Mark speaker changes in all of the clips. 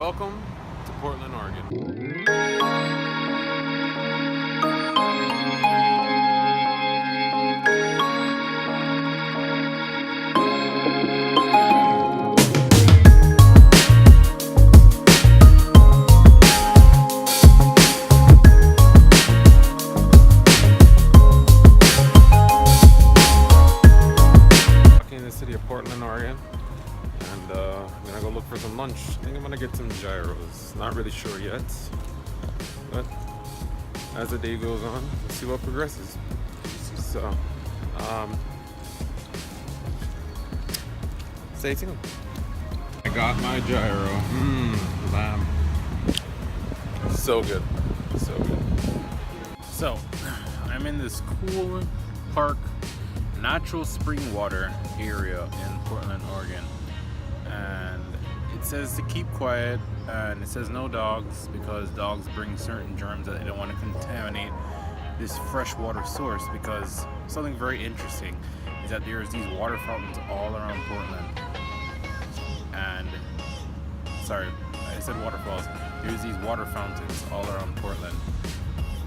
Speaker 1: Welcome to Portland, Oregon. Walking in the city of Portland, Oregon. And I'm gonna go look for some lunch. I think I'm gonna get some gyros. Not really sure yet, but as the day goes on, we'll see what progresses. So, stay tuned. I got my gyro. Lamb. So good, so good. So, I'm in this cool park, natural spring water area in Portland, Oregon. And it says to keep quiet, and it says no dogs because dogs bring certain germs that they don't want to contaminate this freshwater source. Because something very interesting is that there's these water fountains all around Portland. And sorry, I said waterfalls. There's these water fountains all around Portland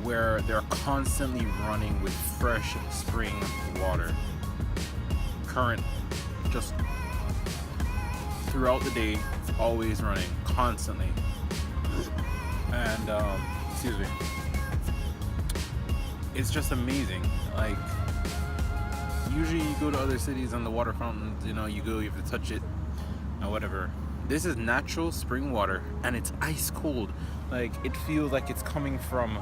Speaker 1: where they're constantly running with fresh spring water. Current, just throughout the day, it's always running, constantly. And excuse me, it's just amazing. Like, usually you go to other cities and the water fountains, you have to touch it and whatever. This is natural spring water and it's ice cold. Like, it feels like it's coming from,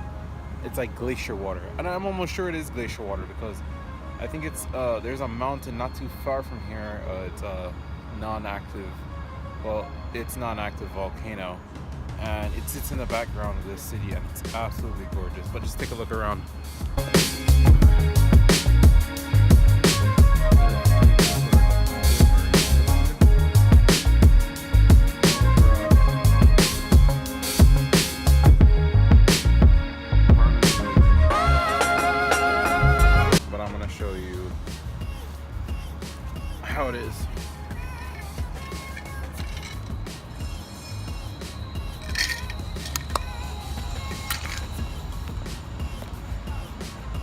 Speaker 1: it's like glacier water, and I'm almost sure it is glacier water because I think it's there's a mountain not too far from here. It's non-active volcano, and it sits in the background of this city, and it's absolutely gorgeous. But just take a look around. But I'm gonna show you how it is.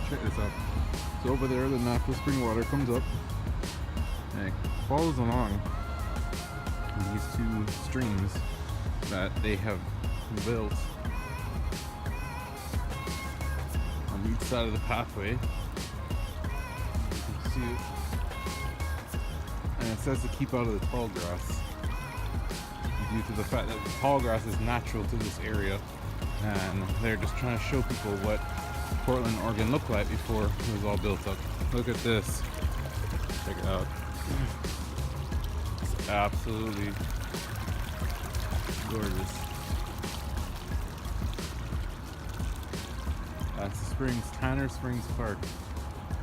Speaker 1: Check this out. So over there, the natural spring water comes up and it follows along these two streams that they have built on each side of the pathway. You can see it. And it says to keep out of the tall grass due to the fact that the tall grass is natural to this area, and they're just trying to show people what Portland, Oregon looked like before it was all built up. Look at this. Check it out. It's absolutely gorgeous. That's the Springs, Tanner Springs Park.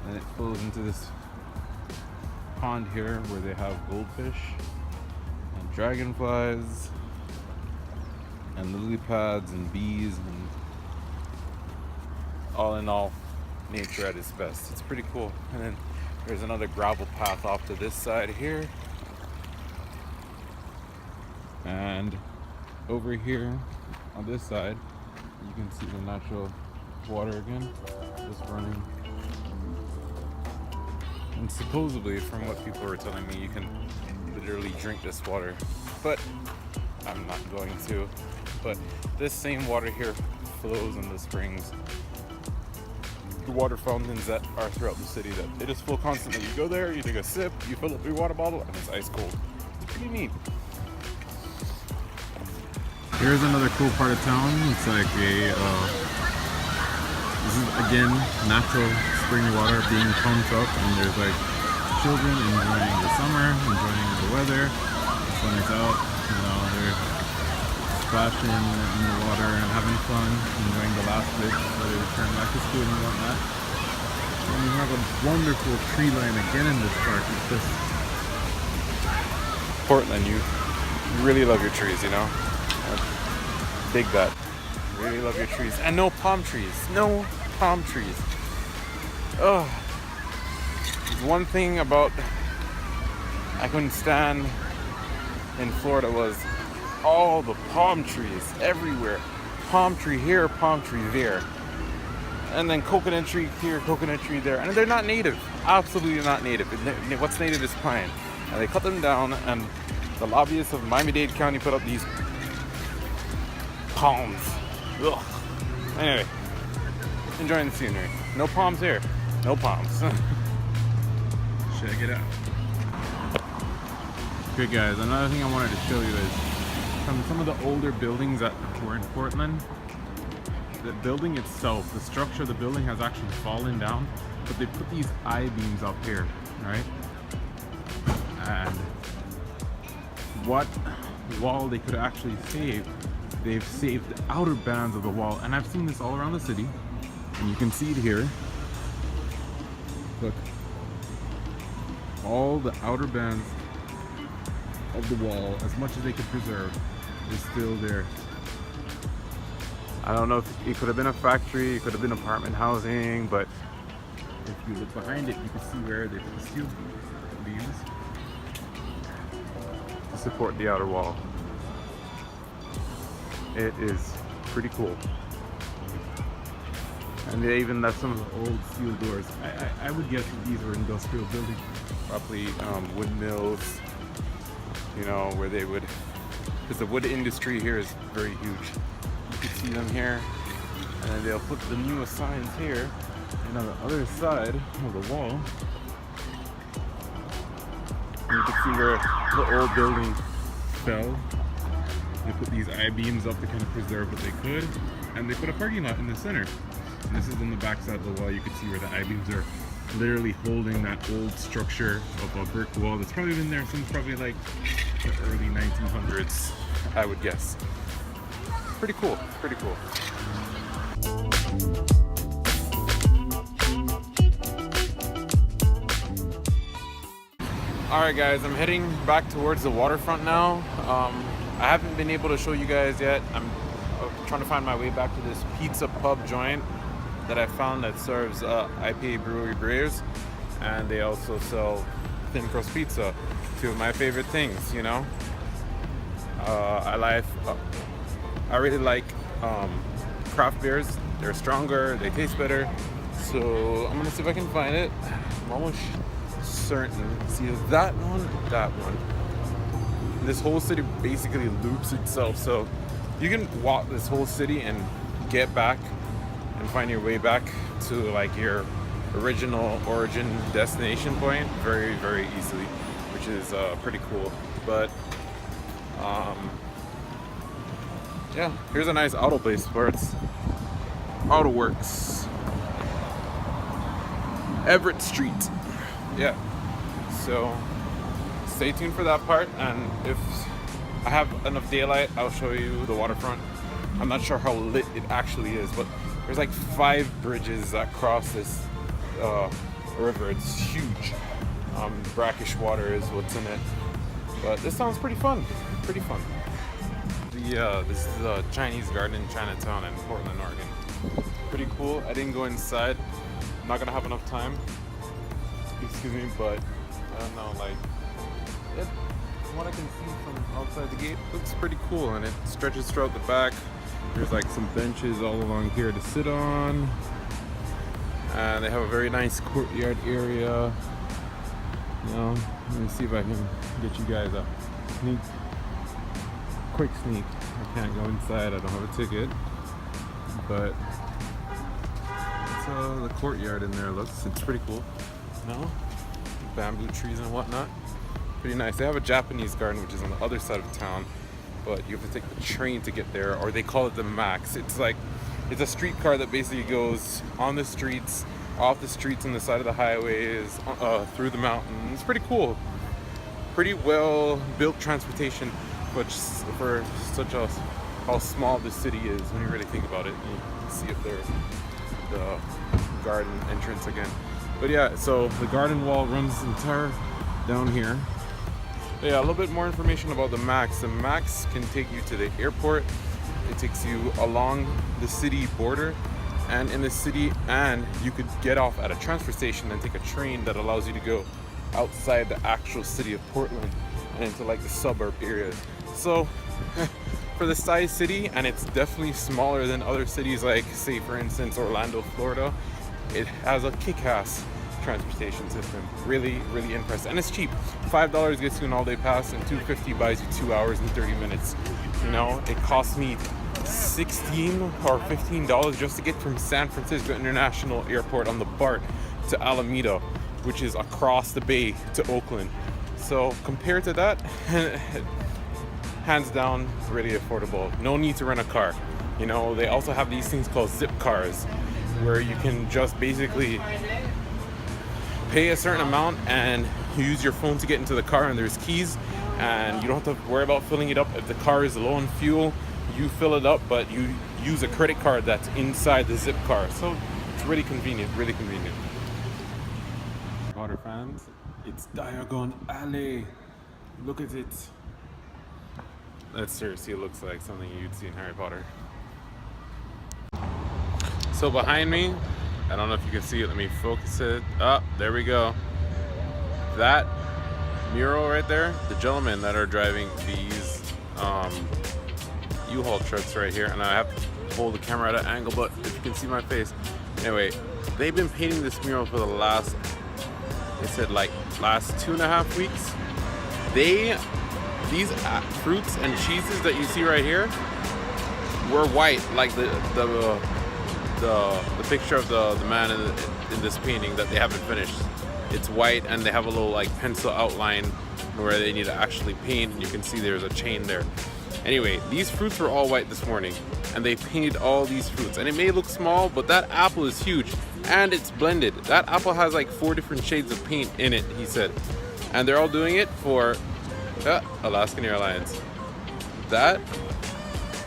Speaker 1: And it flows into this pond here where they have goldfish and dragonflies and lily pads and bees, and all in all, nature at its best. It's pretty cool. And then there's another gravel path off to this side here, and over here on this side you can see the natural water again just running. And supposedly, from what people were telling me, you can literally drink this water, but I'm not going to. But this same water here flows in the springs, the water fountains that are throughout the city, that they just flow constantly. You go there, you take a sip, you fill up your water bottle, and it's ice cold. It's pretty neat. Here's another cool part of town. It's like this is again natural spring water being pumped up, and there's like children enjoying the summer, enjoying the weather. The sun is out, they're splashing in the water and having fun, enjoying the last bit before they return back to school and whatnot. And we have a wonderful tree line again in this park. It's just Portland, you really love your trees, I dig that. Really love your trees. And no palm trees. No palm trees. Oh, one thing about I couldn't stand in Florida was all the palm trees everywhere. Palm tree here, palm tree there. And then coconut tree here, coconut tree there. And they're not native. Absolutely not native. What's native is pine. And they cut them down, and the lobbyists of Miami-Dade County put up these palms. Ugh. Anyway, enjoying the scenery. No palms here. No palms. Check it out. Okay guys, another thing I wanted to show you is from some of the older buildings that were in Portland. The building itself, the structure of the building has actually fallen down, but they put these I-beams up here, right? And what wall they could actually save, they've saved the outer bands of the wall. And I've seen this all around the city, and you can see it here. Look, all the outer bands of the wall, as much as they could preserve, is still there. I don't know if it could have been a factory, it could have been apartment housing, but if you look behind it, you can see where they put the steel beams to support the outer wall. It is pretty cool. And they even left some of the old steel doors. I would guess that these were industrial buildings, probably windmills, you know, where they would, because the wood industry here is very huge. You can see them here, and then they'll put the newest signs here, and on the other side of the wall, you can see where the old building fell. They put these I-beams up to kind of preserve what they could, and they put a parking lot in the center. And this is on the back side of the wall. You can see where the I-beams are literally holding that old structure of a brick wall that's probably been there since probably like the early 1900s, I would guess. Pretty cool, pretty cool. Alright guys, I'm heading back towards the waterfront now. I haven't been able to show you guys yet. I'm trying to find my way back to this pizza pub joint that I found that serves IPA brewery beers, and they also sell thin crust pizza, two of my favorite things, you know. I really like craft beers. They're stronger, they taste better, so I'm gonna see if I can find it. I'm almost certain. See that one, that one. This whole city basically loops itself, so you can walk this whole city and get back and find your way back to like your original origin destination point very, very easily, which is pretty cool. But yeah, here's a nice auto place where it's Auto Works, Everett Street. Yeah, so stay tuned for that part, and if I have enough daylight, I'll show you the waterfront. I'm not sure how lit it actually is, but there's like 5 bridges that cross this river. It's huge. Brackish water is what's in it, but this sounds pretty fun. Pretty fun. This is a Chinese garden in Chinatown in Portland, Oregon. Pretty cool. I didn't go inside. I'm not gonna have enough time. Excuse me, but I don't know, like it, from what I can see from outside the gate, looks pretty cool, and it stretches throughout the back. There's like some benches all along here to sit on, and they have a very nice courtyard area. You know, let me see if I can get you guys a quick sneak. I can't go inside, I don't have a ticket, but it's the courtyard in there looks, it's pretty cool. No, bamboo trees and whatnot, pretty nice. They have a Japanese garden which is on the other side of town, but you have to take the train to get there, or they call it the Max. It's like, it's a streetcar that basically goes on the streets, off the streets, on the side of the highways, through the mountains. It's pretty cool. Pretty well built transportation, but for such a how small the city is when you really think about it. You can see up there the garden entrance again. But yeah, so the garden wall runs entire down here. But yeah, a little bit more information about the Max. The Max can take you to the airport. It takes you along the city border and in the city, and you could get off at a transfer station and take a train that allows you to go outside the actual city of Portland and into like the suburb areas. So for the size city, and it's definitely smaller than other cities like, say for instance, Orlando, Florida. It has a kick-ass transportation system. Really, really impressed. And it's cheap. $5 gets you an all-day pass, and $2.50 buys you 2 hours and 30 minutes. You know, it cost me $16 or $15 just to get from San Francisco International Airport on the BART to Alameda, which is across the bay to Oakland. So compared to that, hands down, really affordable. No need to rent a car. You know, they also have these things called zip cars, where you can just basically pay a certain amount and use your phone to get into the car, and there's keys, and you don't have to worry about filling it up. If the car is low on fuel, you fill it up, but you use a credit card that's inside the zip car. So it's really convenient, really convenient. Water fans, it's Diagon Alley. Look at it. That seriously looks like something you'd see in Harry Potter. So behind me, I don't know if you can see it, let me focus it. Oh, there we go. That mural right there, the gentlemen that are driving these U-Haul trucks right here, and I have to hold the camera at an angle, but if you can see my face. Anyway, they've been painting this mural for the last, they said like last 2.5 weeks. These fruits and cheeses that you see right here were white, like the picture of the man in this painting that they haven't finished. It's white, and they have a little like pencil outline where they need to actually paint, and you can see there's a chain there. Anyway, these fruits were all white this morning, and they painted all these fruits, and it may look small, but that apple is huge, and it's blended. That apple has like 4 different shades of paint in it, he said, and they're all doing it for Alaskan Airlines. That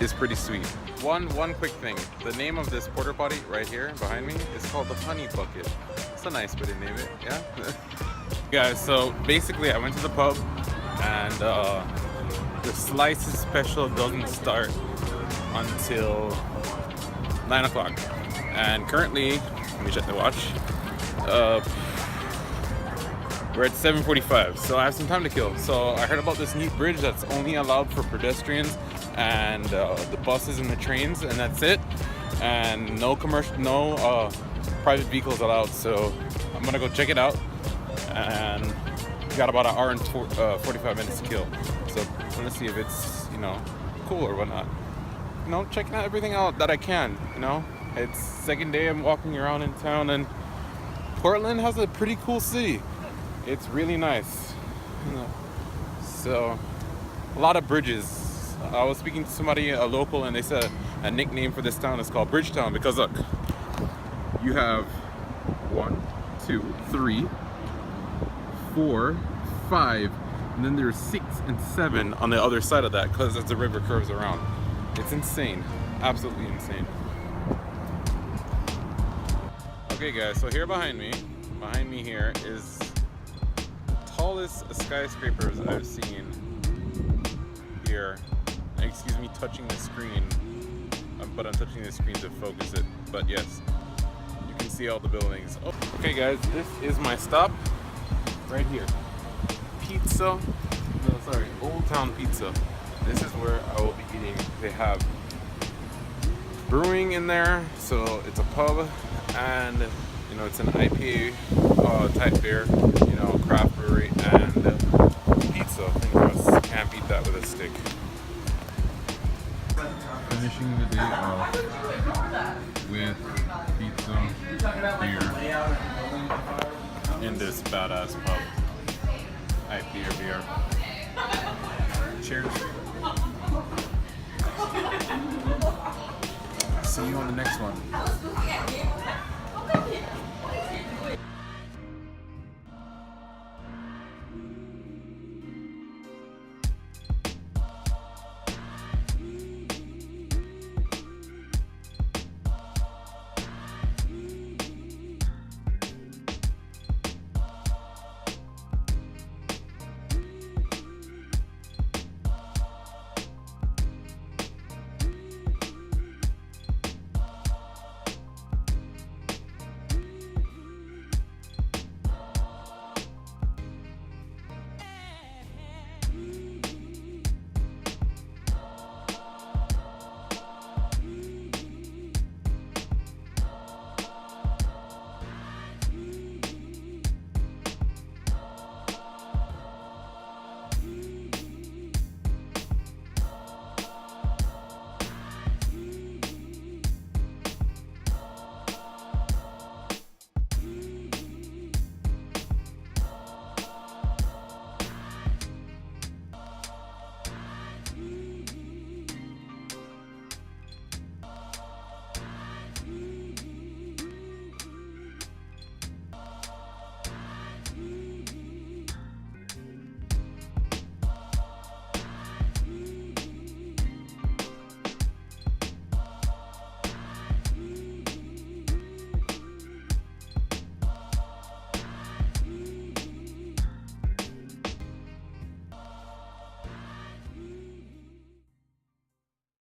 Speaker 1: is pretty sweet. One quick thing. The name of this porta potty right here behind me is called the Honey Bucket. It's a nice way to name it, yeah? Guys, so basically I went to the pub, and the slices special doesn't start until 9 o'clock. And currently, let me check the watch, we're at 7:45, so I have some time to kill. So I heard about this neat bridge that's only allowed for pedestrians and the buses and the trains, and that's it. And no private vehicles allowed. So I'm gonna go check it out, and we got about 1 hour and 45 minutes to kill. So I'm gonna see if it's, you know, cool or whatnot. You know, checking out everything out that I can. You know, it's second day I'm walking around in town, and Portland has a pretty cool city. It's really nice. You know, so a lot of bridges. I was speaking to somebody, a local, and they said a nickname for this town is called Bridgetown, because look, you have 1, 2, 3, 4, 5, and then there's 6 and 7 on the other side of that, because as the river curves around. It's insane, absolutely insane. Okay guys, so here behind me here is tallest skyscrapers I've seen here. Excuse me touching the screen, but I'm touching the screen to focus it. But yes, you can see all the buildings. Oh. Okay guys, this is my stop right here. Old Town Pizza. This is where I will be eating. They have brewing in there, so it's a pub, and you know, it's an IPA type beer, you know, craft brewery, and pizza. Think can't beat that with a stick. Finishing the day off with pizza, beer, in this badass pub. IPA beer. Cheers. See you on the next one.